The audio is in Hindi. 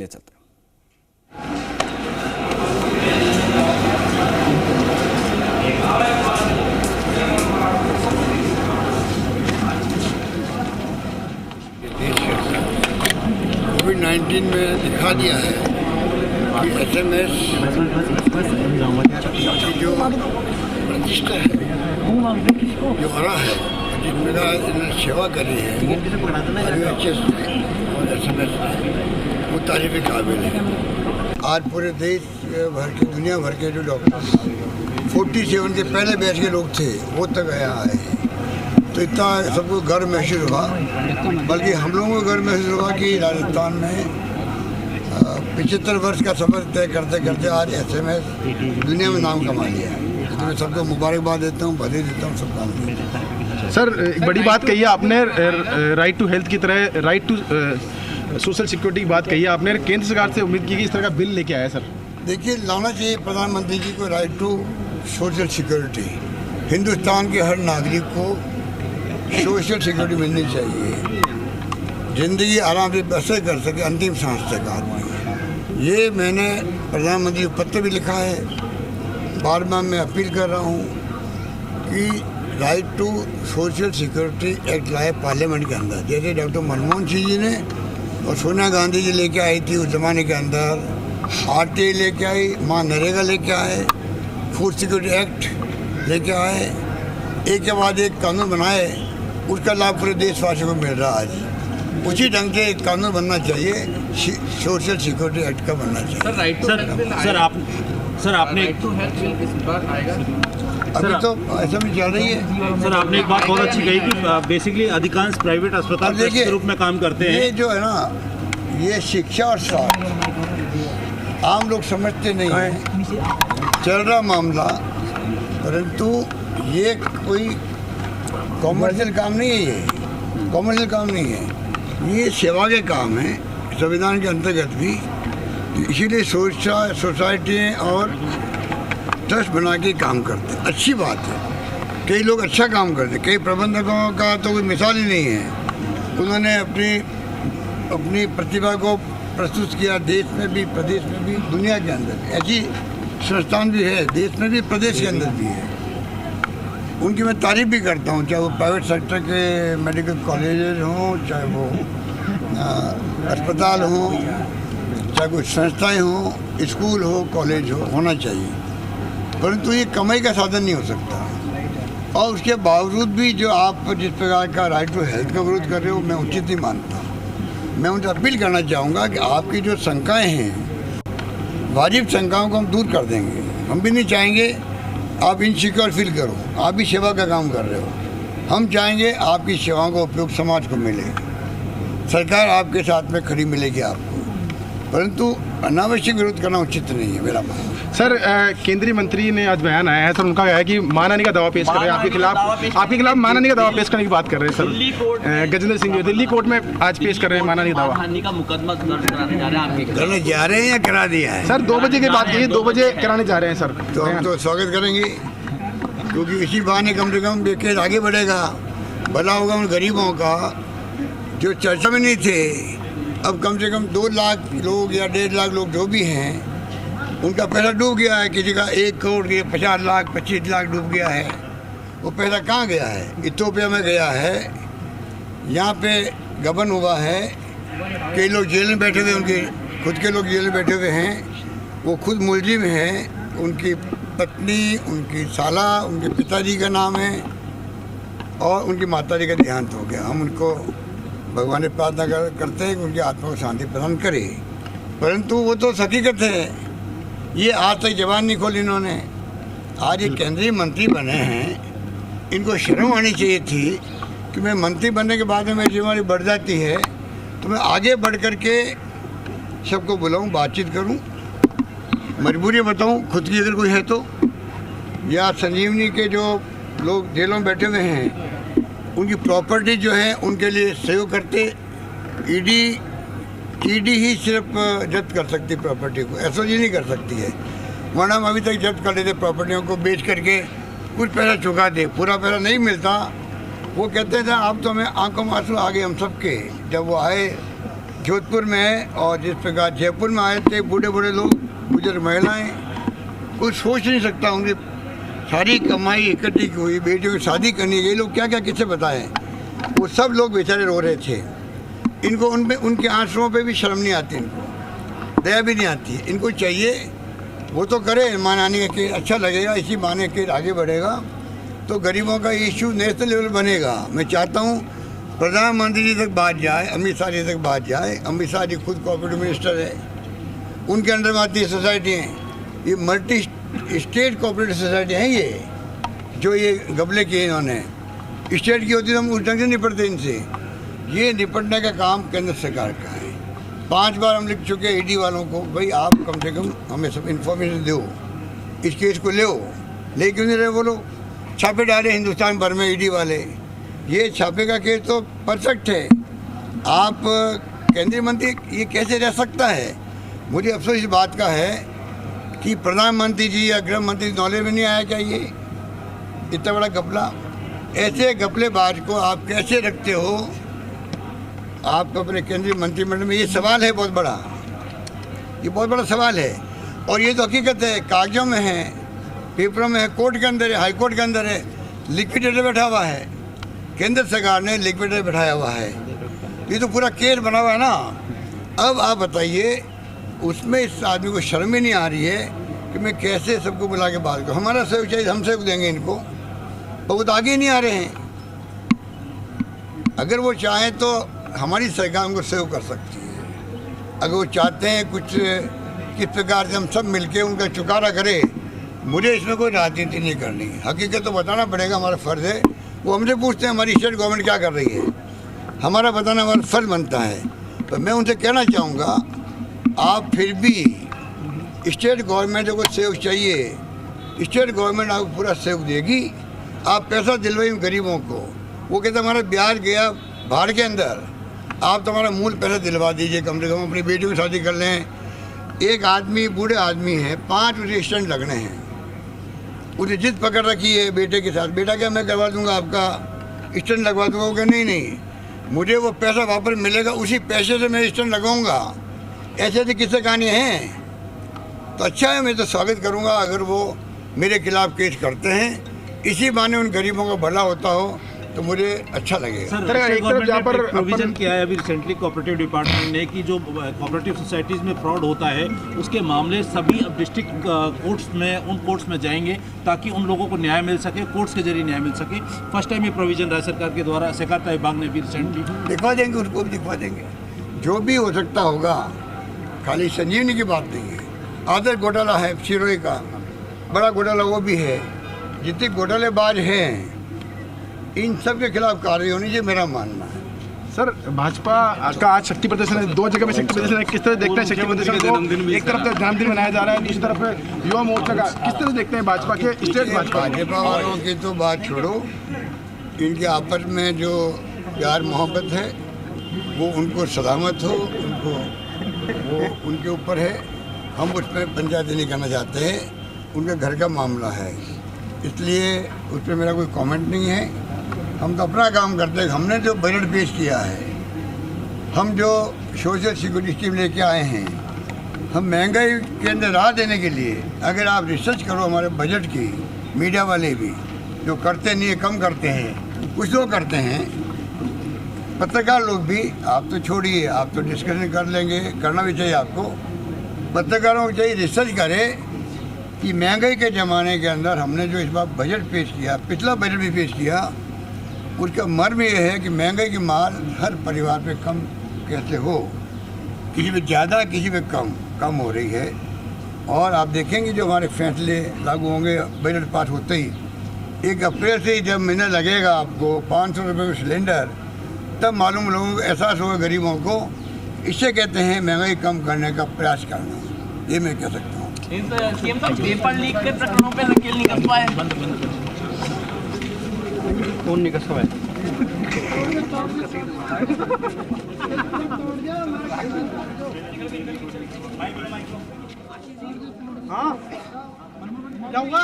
ले चलते हैं। कोविड-19 में दिखा दिया है कि SMS की जो प्रतिष्ठा है, जो हरा है, जिस प्रकार इन्होंने सेवा करी है RUHS और SMS में, वो तारीफ के काबिल है। आज पूरे देश भर के, दुनिया भर के जो डॉक्टर 47 के पहले बैच के लोग थे, वो तक यहाँ आए हैं। तो इतना सबको गर्व महसूस हुआ, बल्कि हम लोगों को गर्व महसूस हुआ कि राजस्थान में 75 वर्ष का सफर तय करते करते आज SMS दुनिया में नाम कमा लिया है। तो मैं सबको मुबारकबाद देता हूँ, बधाई देता हूँ, सब काम। सर, एक बड़ी बात कही है आपने, राइट टू हेल्थ की तरह राइट टू सोशल सिक्योरिटी की बात कही है आपने। केंद्र सरकार से उम्मीद की कि इस तरह का बिल लेके आया सर। देखिए, लाना चाहिए प्रधानमंत्री जी को right to social security. Hindustan के हर नागरिक को सोशल सिक्योरिटी मिलनी चाहिए, ज़िंदगी आराम से बसर कर सके अंतिम सांस तक आदमी। ये मैंने प्रधानमंत्री को पत्र भी लिखा है। बार बार मैं अपील कर रहा हूँ कि right to social security act लाए पार्लियामेंट के अंदर, जैसे डॉक्टर मनमोहन सिंह जी ने और सोनिया गांधी जी लेके आई थी उस ज़माने के अंदर। RTI लेके आई, माँ नरेगा लेके आए, फूड सिक्योरिटी एक्ट लेके आए, एक के बाद एक कानून बनाए, उसका लाभ पूरे देशवासियों को मिल रहा है आज। उसी ढंग से एक कानून बनना चाहिए, सोशल सिक्योरिटी एक्ट का बनना चाहिए। सर आपने अभी तो ऐसा भी चल रही है। सर, आपने एक बात बहुत अच्छी कही कि बेसिकली अधिकांश प्राइवेट अस्पताल के रूप में काम करते हैं। ये जो है ना, ये शिक्षा और स्वास्थ्य आम लोग समझते नहीं हैं, चल रहा मामला, परंतु ये कोई कॉमर्शियल काम नहीं है। ये कॉमर्शियल काम नहीं है, ये सेवा के काम है संविधान के अंतर्गत भी। इसीलिए सोसाइटी और ट्रस्ट बना के काम करते हैं। अच्छी बात है, कई लोग अच्छा काम करते हैं। कई प्रबंधकों का तो कोई मिसाल ही नहीं है। उन्होंने अपनी प्रतिभा को प्रस्तुत किया, देश में भी, प्रदेश में भी, दुनिया के अंदर भी। ऐसी संस्थान भी है, देश में भी, प्रदेश के अंदर भी है। उनकी मैं तारीफ भी करता हूँ, चाहे वो प्राइवेट सेक्टर के मेडिकल कॉलेजेस हों, चाहे वो अस्पताल हों, चाहे कोई संस्थाएँ हों, स्कूल हो, कॉलेज हो, होना चाहिए। परंतु ये कमाई का साधन नहीं हो सकता। और उसके बावजूद भी जो आप जिस प्रकार का राइट टू हेल्थ का विरोध कर रहे हो, मैं उचित नहीं मानता। मैं उनसे अपील करना चाहूँगा कि आपकी जो शंकाएँ हैं, वाजिब शंकाओं को हम दूर कर देंगे। हम भी नहीं चाहेंगे आप इनसिक्योर फील करो, आप भी सेवा का काम कर रहे हो। हम चाहेंगे आपकी सेवाओं का उपयोग समाज को मिले, सरकार आपके साथ में खड़ी मिलेगी आपको, परंतु अनावश्यक विरोध करना उचित नहीं है मेरा मानना। सर, केंद्रीय मंत्री ने आज बयान आया है सर, उनका है कि मानहानि का दावा पेश कर रहे हैं आपके खिलाफ मानहानि का दावा पेश करने की बात कर रहे हैं सर। गजेंद्र सिंह जी दिल्ली कोर्ट में आज पेश कर रहे हैं मानहानि दावा। मानहानि का मुकदमा दर्ज कराने जा रहे हैं। करने जा रहे हैं या करा दिया है? सर 2 बजे की बात की, 2 बजे कराने जा रहे हैं सर। तो हम तो स्वागत करेंगे, क्योंकि इसी बहाने कम से कम केस आगे बढ़ेगा, भला होगा उन गरीबों का जो चर्चा में नहीं थे। अब कम से कम 2 लाख लोग या 1.5 लाख लोग जो भी हैं, उनका पैसा डूब गया है। किसी का 1 करोड़ के 50 लाख 25 लाख डूब गया है। वो पैसा कहाँ गया है? इथियोपिया में गया है, यहाँ पे गबन हुआ है। कई लोग जेल में बैठे हुए, उनके खुद के लोग जेल में बैठे हुए हैं। वो खुद मुलजिम हैं, उनकी पत्नी, उनकी साला, उनके पिताजी का नाम है और उनकी माताजी का देहांत हो गया। हम उनको भगवान से प्रार्थना करते हैं कि उनकी आत्मा को शांति प्रदान करे, परंतु वो तो हकीकत है। ये आज तक जबान नहीं खोली इन्होंने। आज ये केंद्रीय मंत्री बने हैं, इनको शर्म आनी चाहिए थी कि मैं मंत्री बनने के बाद में मेरी जिम्मेदारी बढ़ जाती है तो मैं आगे बढ़ कर के सबको बुलाऊं, बातचीत करूं, मजबूरी बताऊं खुद की अगर कोई है तो। या संजीवनी के जो लोग जेलों में बैठे हुए हैं, उनकी प्रॉपर्टी जो है उनके लिए सहयोग करते। ईडी ही सिर्फ जब्त कर सकती प्रॉपर्टी को, एसओजी नहीं कर सकती है। वरना हम अभी तक जब्त कर लेते प्रॉपर्टियों को, बेच करके कुछ पैसा चुका दे, पूरा पैसा नहीं मिलता। वो कहते थे अब तो हमें आंखों में आंसू आ गए हम सबके, जब वो आए जोधपुर में और जिस प्रकार जयपुर में आए थे बूढ़े बूढ़े लोग, बुजुर्ग महिलाएं, कोई सोच नहीं सकता उनकी सारी कमाई इकट्ठी की हुई, बेटियों की शादी करनी गई, लोग क्या क्या किससे बताएं। वो सब लोग बेचारे रो रहे थे। इनको उनके आंसुओं पे भी शर्म नहीं आती, इनको दया भी नहीं आती। इनको चाहिए वो तो करे, मानाने के अच्छा लगेगा, इसी माने के आगे बढ़ेगा तो गरीबों का इशू नेशनल लेवल बनेगा। मैं चाहता हूँ प्रधानमंत्री जी तक बात जाए, अमित शाह जी तक बात जाए। अमित शाह जी खुद कोऑपरेटिव मिनिस्टर है, उनके अंडर में आती है सोसाइटी हैं। ये मल्टी स्टेट कोऑपरेटिव सोसाइटी हैं ये, जो ये गबले किए इन्होंने। स्टेट की होती तो हम उस ढंग से निपटते इनसे। ये निपटने का काम केंद्र सरकार का है। 5 बार हम लिख चुके ईडी वालों को, भाई आप कम से कम हमें सब इन्फॉर्मेशन दो, इस केस को ले क्यों नहीं रहे वो लोग। छापे डाले हिंदुस्तान भर में ईडी वाले। ये छापे का केस तो परफेक्ट है। आप केंद्रीय मंत्री ये कैसे रह सकता है। मुझे अफसोस इस बात का है कि प्रधानमंत्री जी या गृह मंत्री नॉलेज में नहीं आया क्या ये इतना बड़ा घपला। ऐसे घपलेबाज को आप कैसे रखते हो आप अपने केंद्रीय मंत्रिमंडल में। ये सवाल है बहुत बड़ा, ये बहुत बड़ा सवाल है। और ये तो हकीकत है, कागजों में है, पेपरों में है, कोर्ट के अंदर है, हाई कोर्ट के अंदर है। लिक्विडेटर बैठा हुआ है, केंद्र सरकार ने लिक्विडेटर बैठाया हुआ है। ये तो पूरा केस बना हुआ है ना। अब आप बताइए, उसमें इस आदमी को शर्म ही नहीं आ रही है कि मैं कैसे सबको बुला के बात करूँ। हमारा सहयोग चाहिए, हम सहयोग देंगे इनको, बहुत आगे नहीं आ रहे हैं। अगर वो चाहें तो हमारी सरकार उनको सहयोग कर सकती है। अगर वो चाहते हैं कुछ किस प्रकार से हम सब मिलके उनका चुकारा करें, मुझे इसमें कोई राजनीति नहीं करनी। हकीकत तो बताना पड़ेगा, हमारा फ़र्ज़ है। वो हमसे पूछते हैं हमारी स्टेट गवर्नमेंट क्या कर रही है, हमारा बताना हमारा फ़र्ज़ बनता है। तो मैं उनसे कहना चाहूँगा, आप फिर भी स्टेट गवर्नमेंट को सहयोग चाहिए, स्टेट गवर्नमेंट आपको पूरा सहयोग देगी। आप पैसा दिलवाइए गरीबों को। वो कहते हमारा ब्याज गया बाहर के अंदर, आप तो हमारा मूल पैसा दिलवा दीजिए, कम से कम अपनी बेटियों की शादी कर लें। एक आदमी बूढ़े आदमी है, 5 उसे स्टंट लगने हैं, उसे जिद पकड़ रखी है बेटे के साथ। बेटा क्या मैं करवा दूंगा, आपका स्टंट लगवा दूंगा। वो क्या नहीं, मुझे वो पैसा वापस मिलेगा, उसी पैसे से मैं स्टंट लगाऊंगा। ऐसे ऐसे किस्से कहानी हैं। तो अच्छा है, मैं तो स्वागत करूंगा अगर वो मेरे खिलाफ केस करते हैं। इसी बहाने उन गरीबों का भला होता हो तो मुझे अच्छा लगेगा। सर, एक तरफ जहाँ पर प्रोविजन किया है अभी रिसेंटली कोऑपरेटिव डिपार्टमेंट ने कि जो कोऑपरेटिव सोसाइटीज़ में फ्रॉड होता है उसके मामले सभी अब डिस्ट्रिक्ट कोर्ट्स में, उन कोर्ट्स में जाएंगे ताकि उन लोगों को न्याय मिल सके, कोर्ट्स के जरिए न्याय मिल सके। फर्स्ट टाइम ये प्रोविजन राज्य सरकार के द्वारा सहकारिता विभाग ने भी रिसेंटली दिखवा देंगे, उसको भी दिखवा देंगे। जो भी हो सकता होगा, खाली संजीवनी की बात नहीं है। आदर घोटाला है सिरोही का, बड़ा घोटाला वो भी है। जितने घोटालेबाज हैं इन सब के खिलाफ कार्रवाई होनी चाहिए, मेरा मानना है। सर, भाजपा का आज शक्ति प्रदर्शन है, 2 जगह में शक्ति प्रदर्शन है। किस तरह देखते हैं शक्ति प्रदर्शन को? एक तरफ जन्मदिन मनाया जा रहा है, दूसरी तरफ युवा मोर्चा का। किस तरह देखते हैं भाजपा के स्टेट भाजपा वालों की तो बात छोड़ो, इनके आपस में जो प्यार मोहब्बत है वो उनको सलामत हो, उनको वो उनके ऊपर है। हम उसमें पंचायती नहीं करना चाहते हैं, उनके घर का मामला है, इसलिए उस पर मेरा कोई कमेंट नहीं है। हम तो अपना काम करते हैं। हमने जो बजट पेश किया है, हम जो सोशल सिक्योरिटी स्कीम लेके आए हैं, हम महंगाई के अंदर राह देने के लिए, अगर आप रिसर्च करो हमारे बजट की, मीडिया वाले भी जो करते नहीं है, कम करते हैं, कुछ लोग करते हैं, पत्रकार लोग भी, आप तो छोड़िए, आप तो डिस्कशन कर लेंगे, करना भी चाहिए आपको। पत्रकारों को चाहिए रिसर्च करें कि महंगाई के ज़माने के अंदर हमने जो इस बार बजट पेश किया, पिछला बजट भी पेश किया, उसका मर्म ये है कि महंगाई की मार हर परिवार पे कम कैसे हो, किसी पे ज़्यादा किसी पे कम हो रही है। और आप देखेंगे जो हमारे फैसले लागू होंगे बजट पास होते ही, 1 अप्रैल से ही जब महीना लगेगा आपको 500 रुपये में सिलेंडर, तब मालूम लोगों को एहसास होगा गरीबों को। इससे कहते हैं महंगाई कम करने का प्रयास करना, ये मैं कह सकता हूँ। पेपर लीक के प्रकरणों पे नकेल नहीं कर पाए। कौन नहीं कर पाए? हाँ, जाऊँगा।